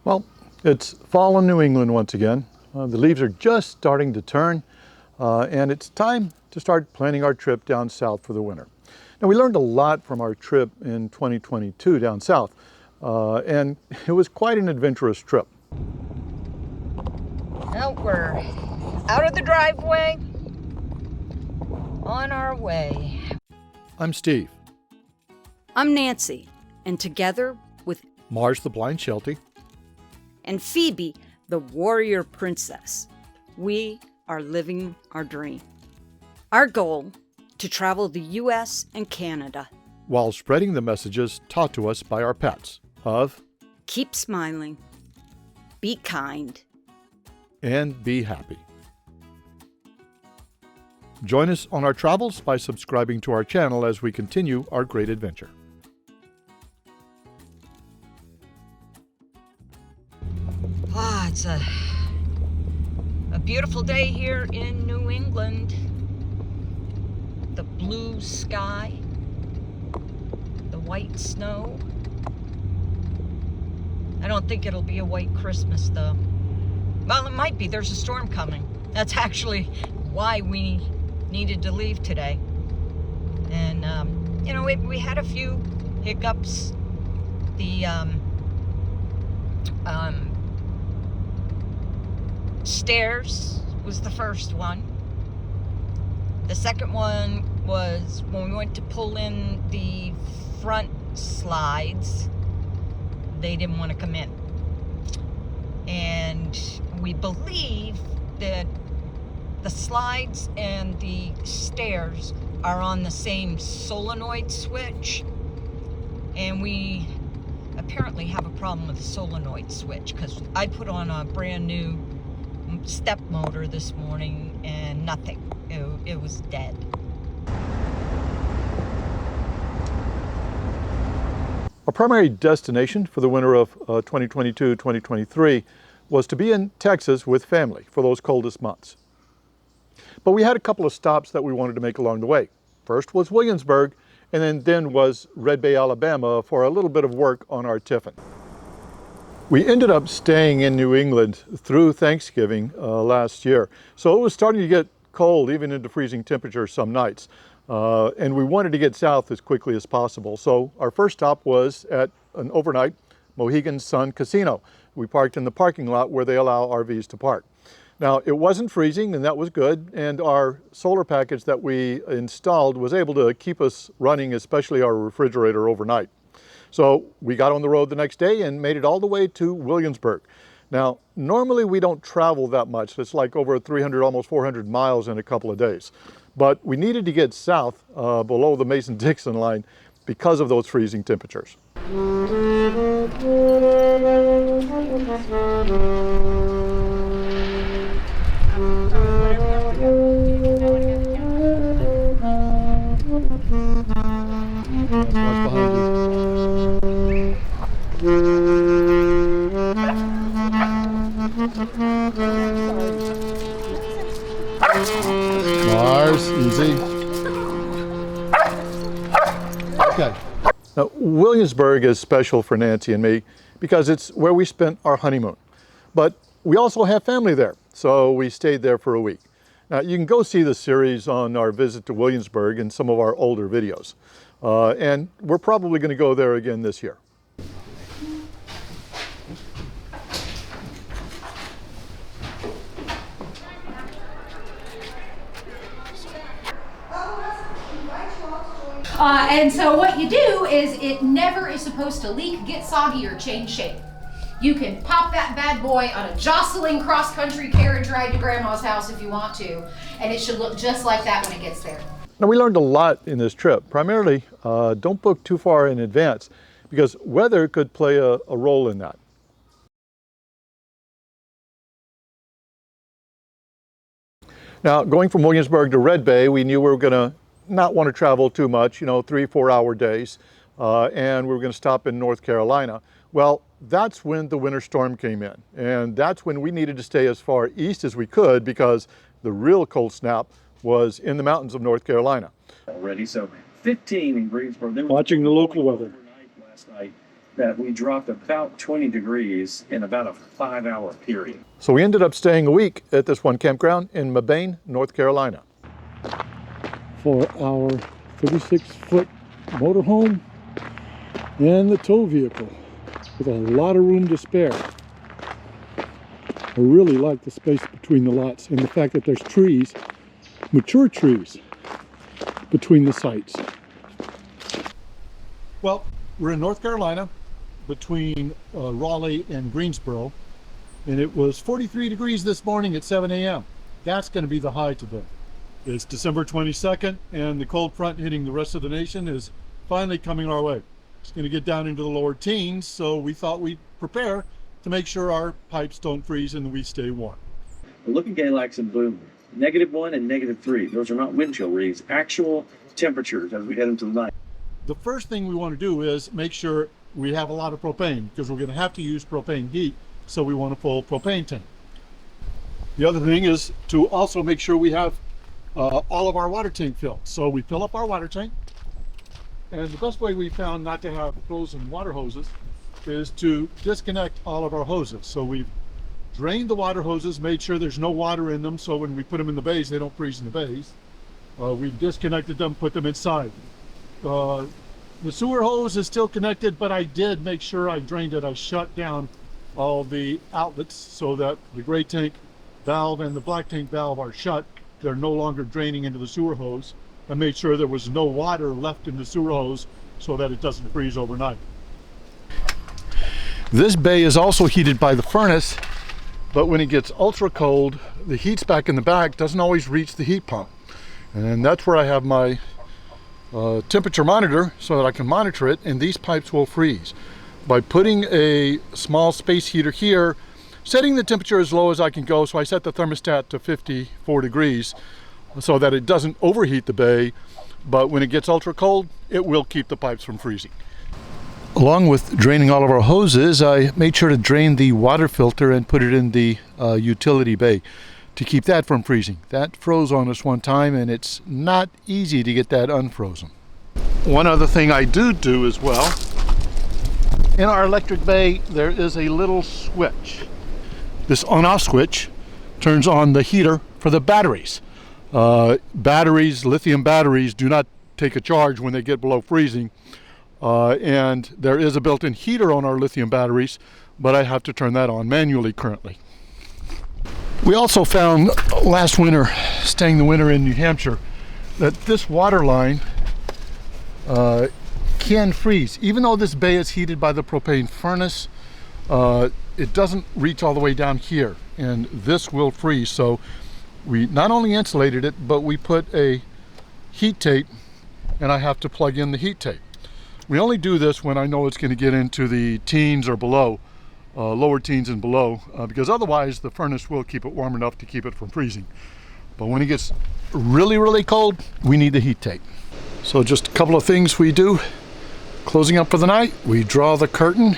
Well, it's fall in New England once again. The leaves are just starting to turn, and it's time to start planning our trip down south for the winter. Now, we learned a lot from our trip in 2022 down south, and it was quite an adventurous trip. Well, we're out of the driveway, on our way. I'm Steve. I'm Nancy, and together with Mars the Blind Sheltie and Phoebe, the warrior princess, we are living our dream. Our goal, to travel the U.S. and Canada, while spreading the messages taught to us by our pets of keep smiling, be kind, and be happy. Join us on our travels by subscribing to our channel as we continue our great adventure. It's a beautiful day here in New England. The blue sky, the white snow. I don't think it'll be a white Christmas though. Well, it might be. There's a storm coming. That's actually why we needed to leave today. And, we had a few hiccups. The stairs was the first one. The second one was when we went to pull in the front slides. They didn't want to come in. And we believe that the slides and the stairs are on the same solenoid switch. And we apparently have a problem with the solenoid switch because I put on a brand new step motor this morning and nothing. It was dead. Our primary destination for the winter of 2022-2023 was to be in Texas with family for those coldest months. But we had a couple of stops that we wanted to make along the way. First was Williamsburg, and then was Red Bay, Alabama for a little bit of work on our Tiffin. We ended up staying in New England through Thanksgiving last year. So it was starting to get cold, even into freezing temperatures some nights. And we wanted to get south as quickly as possible. So our first stop was at an overnight Mohegan Sun Casino. We parked in the parking lot where they allow RVs to park. Now, it wasn't freezing, and that was good, and our solar package that we installed was able to keep us running, especially our refrigerator, overnight. So we got on the road the next day and made it all the way to Williamsburg. Now, normally we don't travel that much. It's like over 300, almost 400 miles in a couple of days. But we needed to get south below the Mason-Dixon line because of those freezing temperatures. Mars, easy. Okay. Now, Williamsburg is special for Nancy and me because it's where we spent our honeymoon. But we also have family there, so we stayed there for a week. Now, you can go see the series on our visit to Williamsburg in some of our older videos. And we're probably going to go there again this year. And so what you do is it never is supposed to leak, get soggy, or change shape. You can pop that bad boy on a jostling cross-country carriage ride to Grandma's house if you want to, and it should look just like that when it gets there. Now, we learned a lot in this trip. Primarily, don't book too far in advance because weather could play a role in that. Now, going from Williamsburg to Red Bay, we knew we were going to not want to travel too much, 3-4 hour days, and we were going to stop in North Carolina. Well, that's when the winter storm came in, and that's when we needed to stay as far east as we could because the real cold snap was in the mountains of North Carolina. Already, so 15 in Greensboro. Watching the local weather. Last night that we dropped about 20 degrees in about a 5-hour period. So we ended up staying a week at this one campground in Mabane, North Carolina. For our 36-foot motorhome and the tow vehicle with a lot of room to spare. I really like the space between the lots and the fact that there's trees, mature trees, between the sites. Well, we're in North Carolina between Raleigh and Greensboro, and it was 43 degrees this morning at 7 a.m. That's going to be the high today. It's December 22nd, and the cold front hitting the rest of the nation is finally coming our way. It's going to get down into the lower teens, so we thought we'd prepare to make sure our pipes don't freeze and we stay warm. Look at Galax and Boom. -1 and -3. Those are not wind chill readings, actual temperatures as we head into the night. The first thing we want to do is make sure we have a lot of propane, because we're going to have to use propane heat, so we want a full propane tank. The other thing is to also make sure we have all of our water tank filled. So we fill up our water tank, and the best way we found not to have frozen water hoses is to disconnect all of our hoses. So we've drained the water hoses, made sure there's no water in them, so when we put them in the bays, they don't freeze in the bays. We've disconnected them, put them inside. The sewer hose is still connected, but I did make sure I drained it. I shut down all the outlets so that the gray tank valve and the black tank valve are shut. They're no longer draining into the sewer hose. I made sure there was no water left in the sewer hose so that it doesn't freeze overnight. This bay is also heated by the furnace, but when it gets ultra cold, the heat's back in the back doesn't always reach the heat pump. And that's where I have my temperature monitor so that I can monitor it, and these pipes will freeze. By putting a small space heater here, setting the temperature as low as I can go, so I set the thermostat to 54 degrees so that it doesn't overheat the bay, but when it gets ultra cold, it will keep the pipes from freezing. Along with draining all of our hoses, I made sure to drain the water filter and put it in the utility bay to keep that from freezing. That froze on us one time, and it's not easy to get that unfrozen. One other thing I do as well, in our electric bay, there is a little switch. This on-off switch turns on the heater for the batteries. Lithium batteries do not take a charge when they get below freezing. And there is a built-in heater on our lithium batteries, but I have to turn that on manually currently. We also found last winter, staying the winter in New Hampshire, that this water line can freeze. Even though this bay is heated by the propane furnace, it doesn't reach all the way down here, and this will freeze. So we not only insulated it, but we put a heat tape, and I have to plug in the heat tape. We only do this when I know it's going to get into the teens or below, lower teens and below, because otherwise the furnace will keep it warm enough to keep it from freezing. But when it gets really, really cold, we need the heat tape. So just a couple of things we do. Closing up for the night, we draw the curtain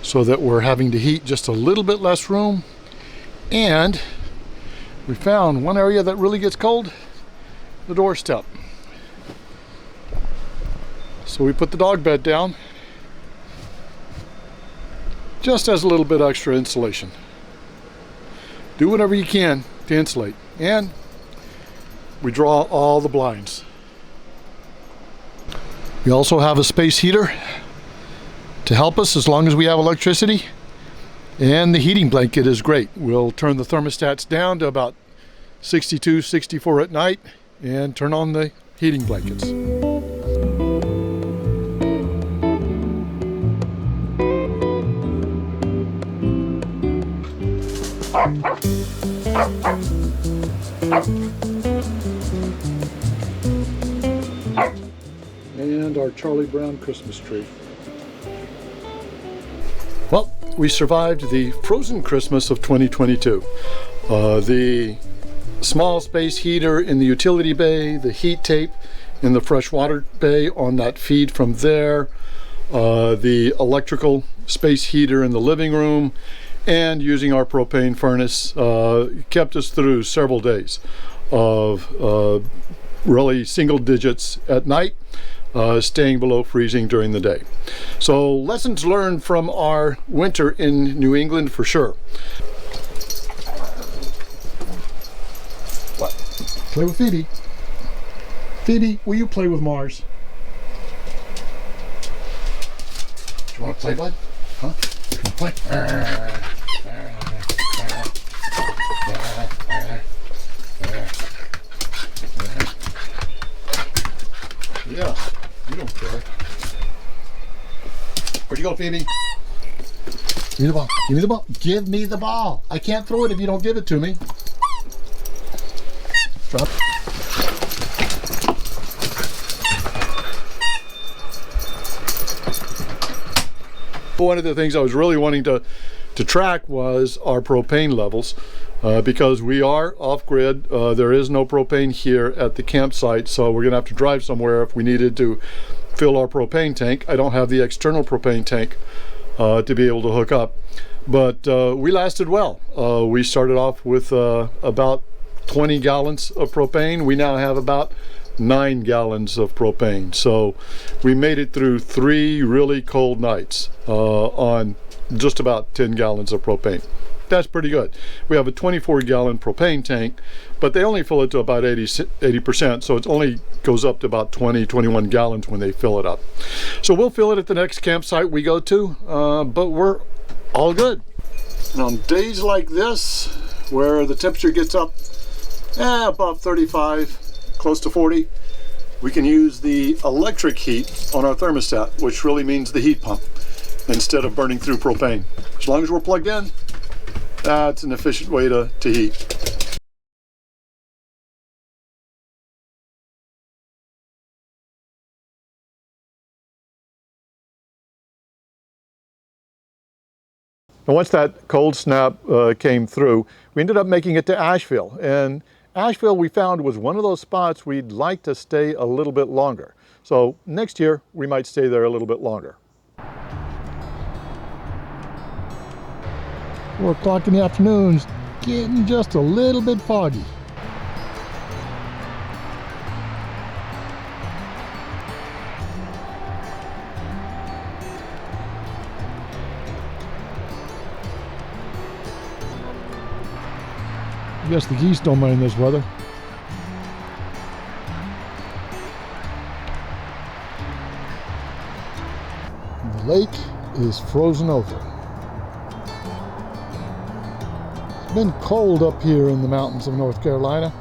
so that we're having to heat just a little bit less room. And we found one area that really gets cold, the doorstep. So we put the dog bed down, just as a little bit extra insulation. Do whatever you can to insulate. And we draw all the blinds. We also have a space heater to help us as long as we have electricity. And the heating blanket is great. We'll turn the thermostats down to about 62, 64 at night and turn on the heating blankets. And our Charlie Brown Christmas tree. Well, we survived the frozen Christmas of 2022. The small space heater in the utility bay, the heat tape in the freshwater bay on that feed from there, the electrical space heater in the living room, and using our propane furnace kept us through several days of really single digits at night, staying below freezing during the day. So lessons learned from our winter in New England for sure. What? Play with Phoebe. Phoebe, will you play with Mars? Do you want to play, bud? Huh? You want to play? Yeah, you don't care. Where'd you go, Phoebe? Give me the ball. Give me the ball. Give me the ball. I can't throw it if you don't give it to me. Drop. One of the things I was really wanting to track was our propane levels. Because we are off-grid, there is no propane here at the campsite, so we're gonna have to drive somewhere if we needed to fill our propane tank. I don't have the external propane tank to be able to hook up, but we lasted well. We started off with about 20 gallons of propane. We now have about 9 gallons of propane, so we made it through 3 really cold nights on just about 10 gallons of propane. That's pretty good. We have a 24-gallon propane tank, but they only fill it to about 80%, so it only goes up to about 21 gallons when they fill it up. So we'll fill it at the next campsite we go to, but we're all good. And on days like this, where the temperature gets up above 35, close to 40, we can use the electric heat on our thermostat, which really means the heat pump, instead of burning through propane. As long as we're plugged in, that's an efficient way to heat. And once that cold snap came through, we ended up making it to Asheville. And Asheville, we found, was one of those spots we'd like to stay a little bit longer. So next year, we might stay there a little bit longer. 4 o'clock in the afternoon, it's getting just a little bit foggy. I guess the geese don't mind this weather. The lake is frozen over. It's been cold up here in the mountains of North Carolina.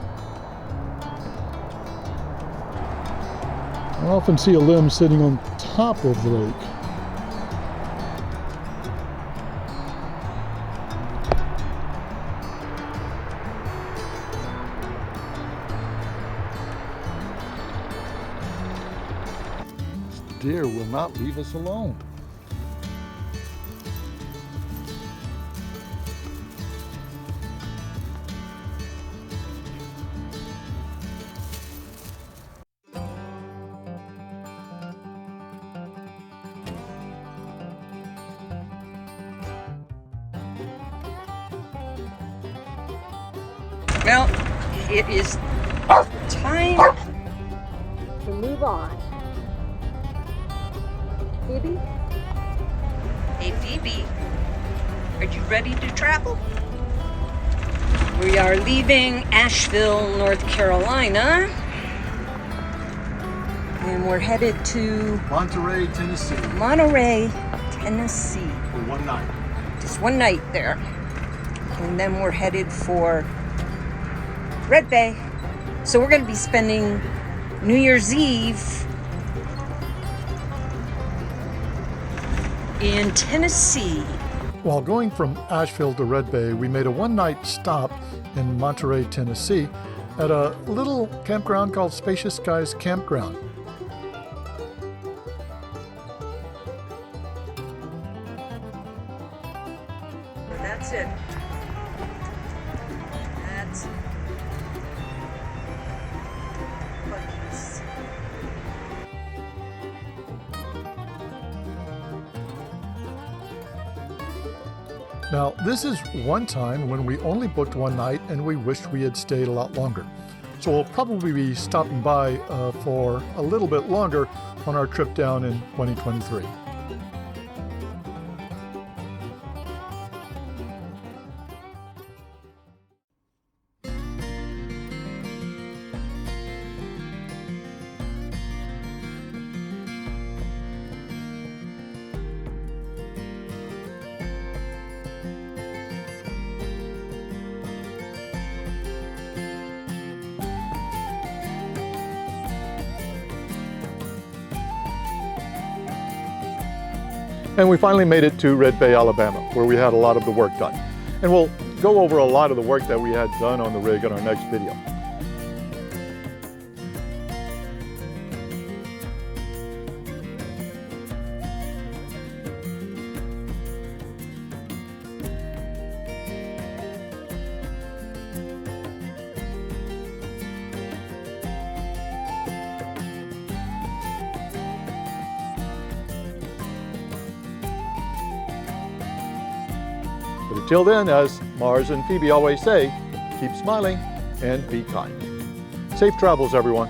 I often see a limb sitting on top of the lake. This deer will not leave us alone. Well, it is time to move on. Phoebe? Hey, Phoebe, are you ready to travel? We are leaving Asheville, North Carolina, and we're headed to Monterey, Tennessee. Monterey, Tennessee. For one night. Just one night there. And then we're headed for Red Bay. So we're going to be spending New Year's Eve in Tennessee. While going from Asheville to Red Bay, we made a one-night stop in Monterey, Tennessee at a little campground called Spacious Skies Campground. That's it. That's it. Buggies. Now, this is one time when we only booked one night and we wished we had stayed a lot longer. So we'll probably be stopping by for a little bit longer on our trip down in 2023. And we finally made it to Red Bay, Alabama, where we had a lot of the work done. And we'll go over a lot of the work that we had done on the rig in our next video. But until then, as Mars and Phoebe always say, keep smiling and be kind. Safe travels, everyone.